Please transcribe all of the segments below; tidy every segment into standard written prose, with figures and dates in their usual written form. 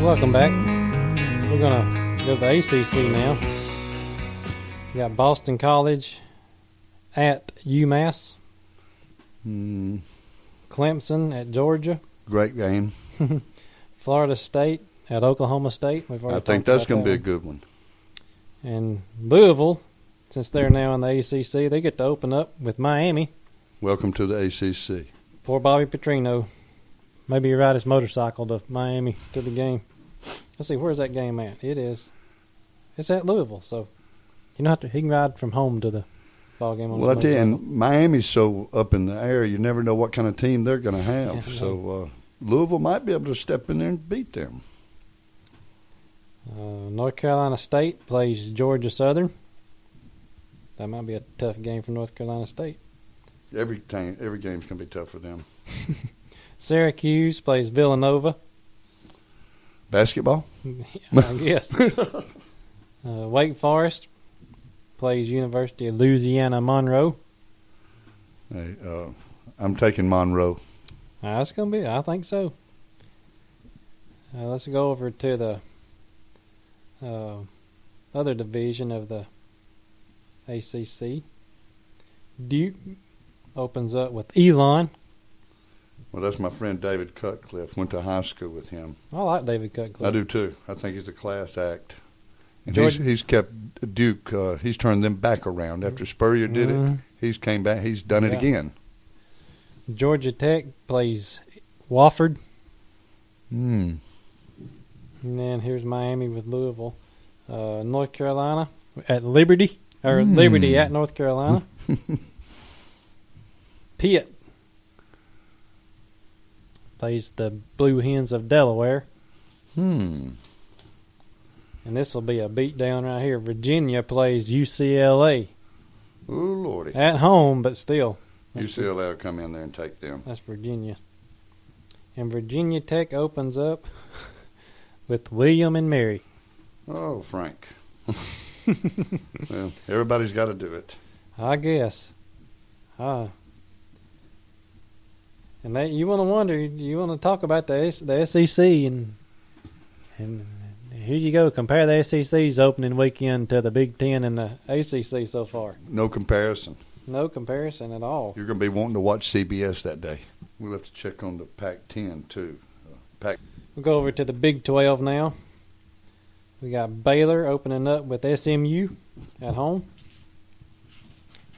Welcome back. We're going to go to the ACC now. We got Boston College at UMass. Clemson at Georgia. Great game. Florida State at Oklahoma State. I think that's going to be a good one. And Louisville, since they're now in the ACC, they get to open up with Miami. Welcome to the ACC. Poor Bobby Petrino. Maybe he ride his motorcycle to Miami to the game. Let's see, where's that game at? It's at Louisville, so he can ride from home to the ball game. Well, I tell you, and Miami's so up in the air, you never know what kind of team they're going to have. Yeah, so Louisville might be able to step in there and beat them. North Carolina State plays Georgia Southern. That might be a tough game for North Carolina State. Every game's going to be tough for them. Syracuse plays Villanova. Basketball? I guess. Wake Forest plays University of Louisiana Monroe. Hey, I'm taking Monroe. That's going to be, I think so. Let's go over to the other division of the ACC. Duke opens up with Elon. Well, that's my friend David Cutcliffe. Went to high school with him. I like David Cutcliffe. I do too. I think he's a class act. And he's kept Duke. He's turned them back around after Spurrier did it. He's came back. He's done it again. Georgia Tech plays Wofford. And then here's Miami with Louisville. North Carolina at Liberty, or Liberty at North Carolina. Pitt plays the Blue Hens of Delaware. And this will be a beatdown right here. Virginia plays UCLA. Oh, Lordy. At home, but still. UCLA will come in there and take them. That's Virginia. And Virginia Tech opens up with William and Mary. Oh, Frank. Well, everybody's got to do it. I guess. And you want to talk about the SEC, and here you go. Compare the SEC's opening weekend to the Big Ten and the ACC so far. No comparison. No comparison at all. You're going to be wanting to watch CBS that day. We'll have to check on the Pac-10 too. We'll go over to the Big 12 now. We got Baylor opening up with SMU at home.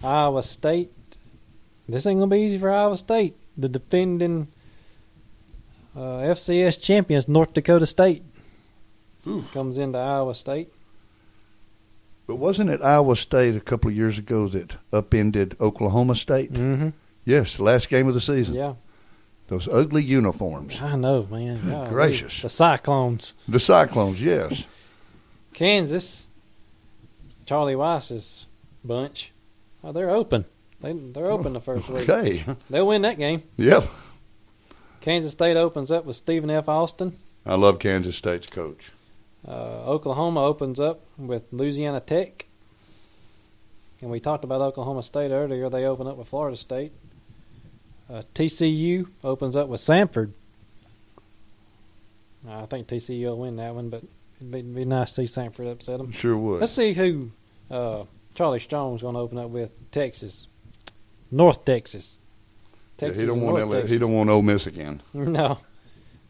Iowa State. This ain't going to be easy for Iowa State. The defending FCS champions, North Dakota State, comes into Iowa State. But wasn't it Iowa State a couple of years ago that upended Oklahoma State? Mm-hmm. Yes, the last game of the season. Yeah. Those ugly uniforms. I know, man. Good gracious. The Cyclones. The Cyclones, yes. Kansas, Charlie Weiss's bunch. Oh, they're open. They're open the first week. Okay. They'll win that game. Yep. Kansas State opens up with Stephen F. Austin. I love Kansas State's coach. Oklahoma opens up with Louisiana Tech. And we talked about Oklahoma State earlier. They open up with Florida State. TCU opens up with Samford. I think TCU will win that one, but it'd be nice to see Samford upset them. Sure would. Let's see who Charlie Strong's going to open up with. Texas. North Texas. Texas he don't want Ole Miss again. No.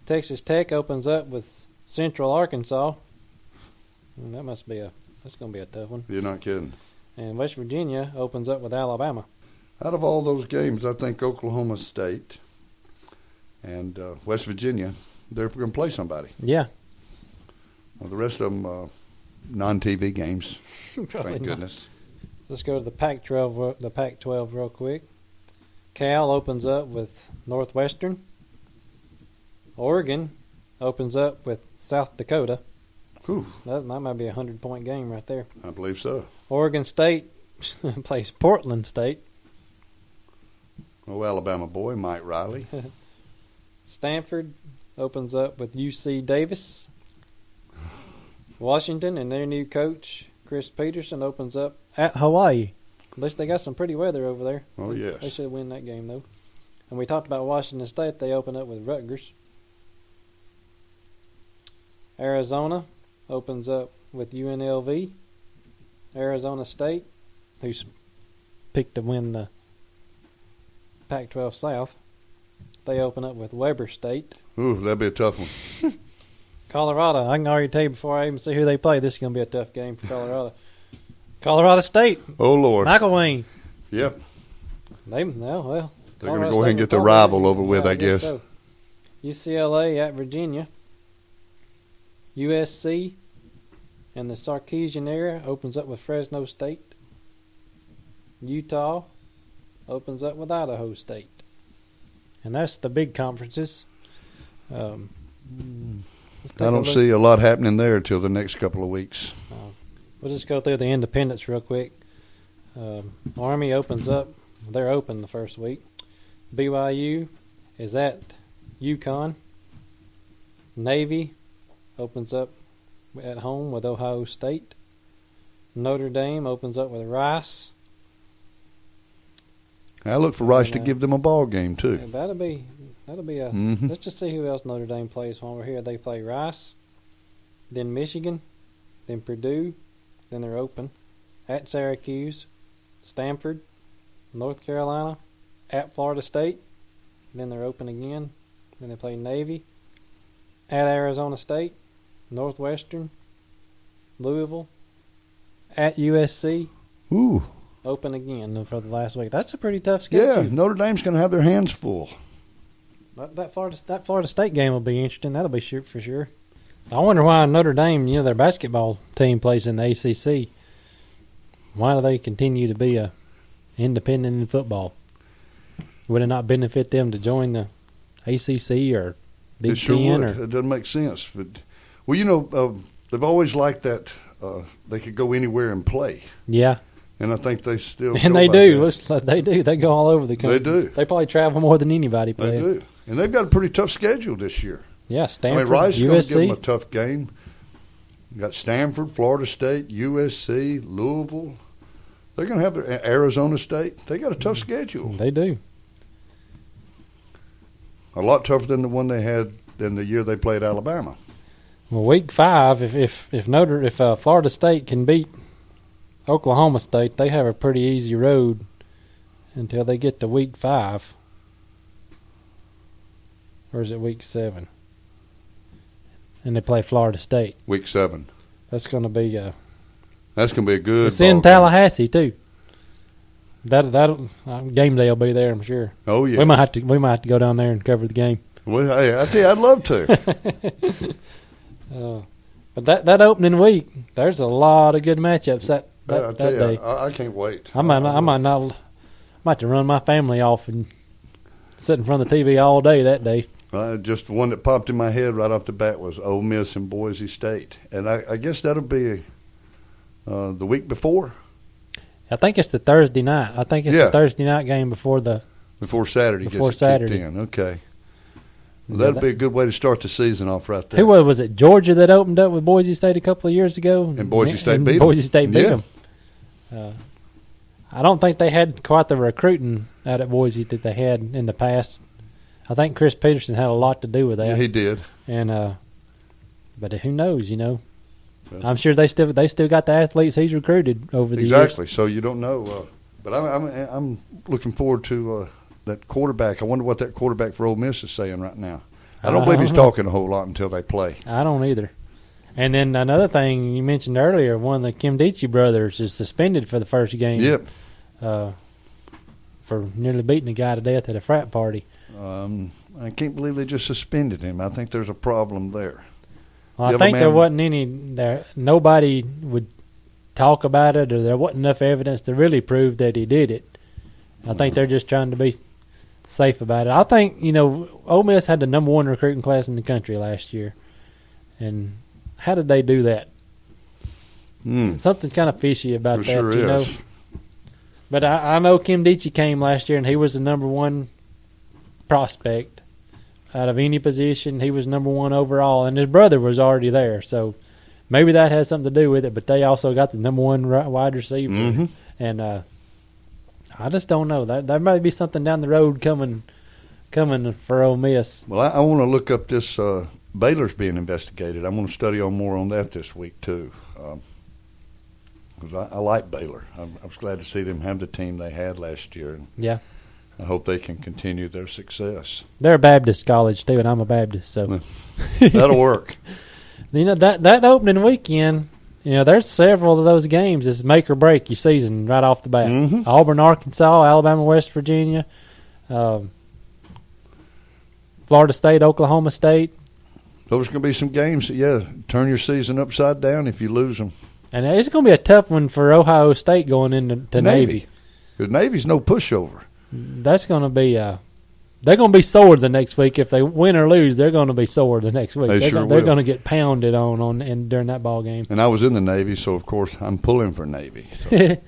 Texas Tech opens up with Central Arkansas. That's going to be a tough one. You're not kidding. And West Virginia opens up with Alabama. Out of all those games, I think Oklahoma State and West Virginia, they're going to play somebody. Yeah. Well, the rest of them, non-TV games. Thank goodness. Let's go to the Pac-12 real quick. Cal opens up with Northwestern. Oregon opens up with South Dakota. Whew. That might be a 100-point game right there. I believe so. Oregon State plays Portland State. Oh, Alabama boy, Mike Riley. Stanford opens up with UC Davis. Washington and their new coach, Chris Peterson, opens up at Hawaii. At least they got some pretty weather over there. Oh, yes. They should win that game, though. And we talked about Washington State. They open up with Rutgers. Arizona opens up with UNLV. Arizona State, who's picked to win the Pac-12 South, they open up with Weber State. Ooh, that'd be a tough one. Colorado, I can already tell you before I even see who they play, this is going to be a tough game for Colorado. Colorado State. Oh, Lord. McElwain. Yep. They're going to go ahead and get the rival over with, I guess. So. UCLA at Virginia. USC in the Sarkeesian area opens up with Fresno State. Utah opens up with Idaho State. And that's the big conferences. I don't see a lot happening there until the next couple of weeks. We'll just go through the independents real quick. Army opens up. They're open the first week. BYU is at UConn. Navy opens up at home with Ohio State. Notre Dame opens up with Rice. I look for Rice to give them a ball game too. That'll be a. Let's just see who else Notre Dame plays while we're here. They play Rice, then Michigan, then Purdue, then they're open at Syracuse, Stanford, North Carolina, at Florida State, then they're open again. Then they play Navy, at Arizona State, Northwestern, Louisville, at USC. Ooh. Open again for the last week. That's a pretty tough schedule. Yeah, Notre Dame's going to have their hands full. That Florida State game will be interesting. That'll be sure for sure. I wonder why Notre Dame, their basketball team plays in the ACC. Why do they continue to be a independent in football? Would it not benefit them to join the ACC or Big It sure Ten? would. It doesn't make sense. But, they've always liked that they could go anywhere and play. Yeah. And I think they still And they do. Looks like they do. They go all over the country. They do. They probably travel more than anybody. They do. And they've got a pretty tough schedule this year. Yeah, Stanford, Rice is USC. going to give them a tough game. You got Stanford, Florida State, USC, Louisville. They're going to have Arizona State. They got a tough schedule. They do. A lot tougher than the one they had in the year they played Alabama. Well, week 5, if Florida State can beat Oklahoma State, they have a pretty easy road until they get to week 5. Or is it week 7? And they play Florida State. Week 7. That's going to be That's going to be a good. It's in Tallahassee too. That game day will be there, I'm sure. Oh yeah. We might have to go down there and cover the game. Well, hey, I tell you, I'd love to. But that opening week, there's a lot of good matchups that day. I can't wait. I might have to run my family off and sit in front of the TV all day that day. Just one that popped in my head right off the bat was Ole Miss and Boise State, and I guess that'll be the week before. I think it's the Thursday night. I think it's the Thursday night game before Saturday. Before gets Saturday. Kicked in. Okay. Well, that'll be a good way to start the season off right there. Who was it? Georgia that opened up with Boise State a couple of years ago, and Boise State beat them. Boise State beat them. I don't think they had quite the recruiting out at Boise that they had in the past. I think Chris Peterson had a lot to do with that. Yeah, he did. And but who knows? I'm sure they still got the athletes he's recruited over the years. Exactly. So you don't know. But I'm looking forward to that quarterback. I wonder what that quarterback for Ole Miss is saying right now. I don't believe he's talking a whole lot until they play. I don't either. And then another thing you mentioned earlier, one of the Kimdichie brothers is suspended for the first game. Yep. For nearly beating a guy to death at a frat party. I can't believe they just suspended him. I think there's a problem there. Well, I think there wasn't nobody would talk about it, or there wasn't enough evidence to really prove that he did it. I think they're just trying to be safe about it. I think, Ole Miss had the number 1 recruiting class in the country last year. And how did they do that? Something kind of fishy about that, sure is. But I know Kimdichie came last year, and he was the number 1 prospect out of any position. He was number 1 overall, and his brother was already there. So maybe that has something to do with it. But they also got the number one wide receiver, Mm-hmm. and I just don't know. There might be something down the road coming for Ole Miss. Well, I want to look up this. Baylor's being investigated. I'm going to study more on that this week too, because I like Baylor. I was glad to see them have the team they had last year. And Yeah, I hope they can continue their success. they're a Baptist college too, and I'm a Baptist, so That'll work. that opening weekend. There's several of those games is make or break your season right off the bat. Mm-hmm. Auburn, Arkansas, Alabama, West Virginia, Florida State, Oklahoma State. Those are going to be some games that, turn your season upside down if you lose them. And it's going to be a tough one for Ohio State going into Navy. Because Navy's no pushover. That's going to be they're going to be sore the next week. If they win or lose, they're going to be sore the next week. They're going to get pounded on during that ball game. And I was in the Navy, so, of course, I'm pulling for Navy. So.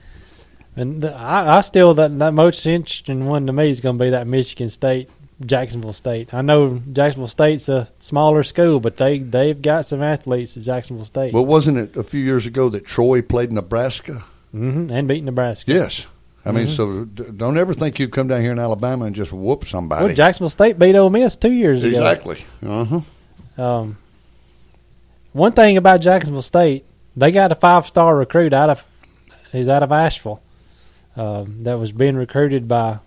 And I still, that most interesting one to me is going to be that Michigan State, Jacksonville State. I know Jacksonville State's a smaller school, but they've got some athletes at Jacksonville State. Well, wasn't it a few years ago that Troy played Nebraska? Mm-hmm, and beat Nebraska. Yes. I mean, so don't ever think you come down here in Alabama and just whoop somebody. Well, Jacksonville State beat Ole Miss 2 years ago. Exactly. Uh-huh. One thing about Jacksonville State, they got a 5-star recruit he's out of Asheville. That was being recruited by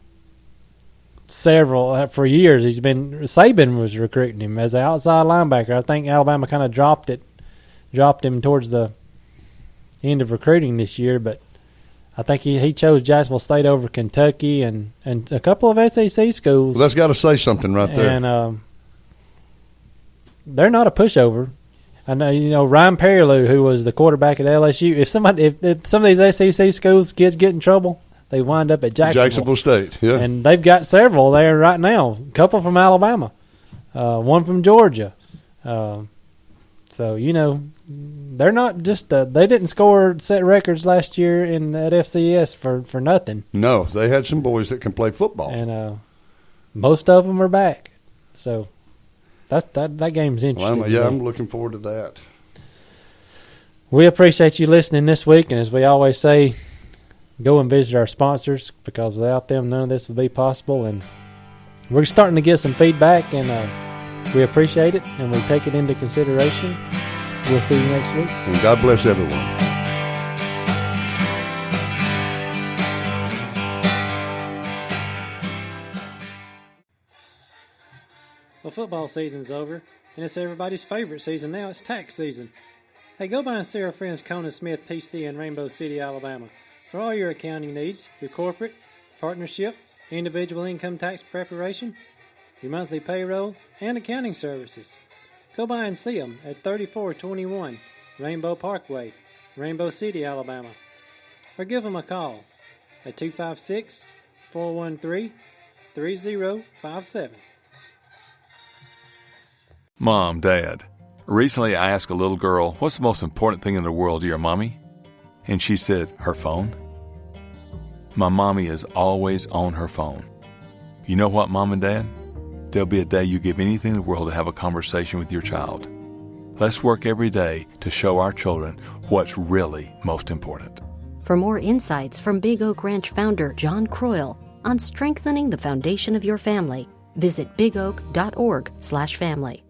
several for years. Saban was recruiting him as an outside linebacker. I think Alabama kind of dropped him towards the end of recruiting this year, but I think he chose Jacksonville State over Kentucky and a couple of SEC schools. Well, that's got to say something right there. And they're not a pushover. I know, Ryan Perilou, who was the quarterback at LSU. If some of these SEC schools kids get in trouble, they wind up at Jacksonville State, yeah. And they've got several there right now. A couple from Alabama, one from Georgia. So they're not just they didn't set records last year at FCS for nothing. No, they had some boys that can play football, and most of them are back. So that game's interesting. Well, I'm looking forward to that. We appreciate you listening this week, and as we always say, go and visit our sponsors, because without them, none of this would be possible. And we're starting to get some feedback, and we appreciate it, and we take it into consideration. We'll see you next week. And God bless everyone. Well, football season's over, and it's everybody's favorite season now. It's tax season. Hey, go by and see our friends Conan Smith PC in Rainbow City, Alabama, for all your accounting needs, your corporate, partnership, individual income tax preparation, your monthly payroll, and accounting services. Go by and see them at 3421 Rainbow Parkway, Rainbow City, Alabama. Or give them a call at 256-413-3057. Mom, Dad, recently I asked a little girl, what's the most important thing in the world to your mommy? And she said, her phone. My mommy is always on her phone. You know what, Mom and Dad? There'll be a day you give anything in the world to have a conversation with your child. Let's work every day to show our children what's really most important. For more insights from Big Oak Ranch founder John Croyle on strengthening the foundation of your family, visit bigoak.org/family.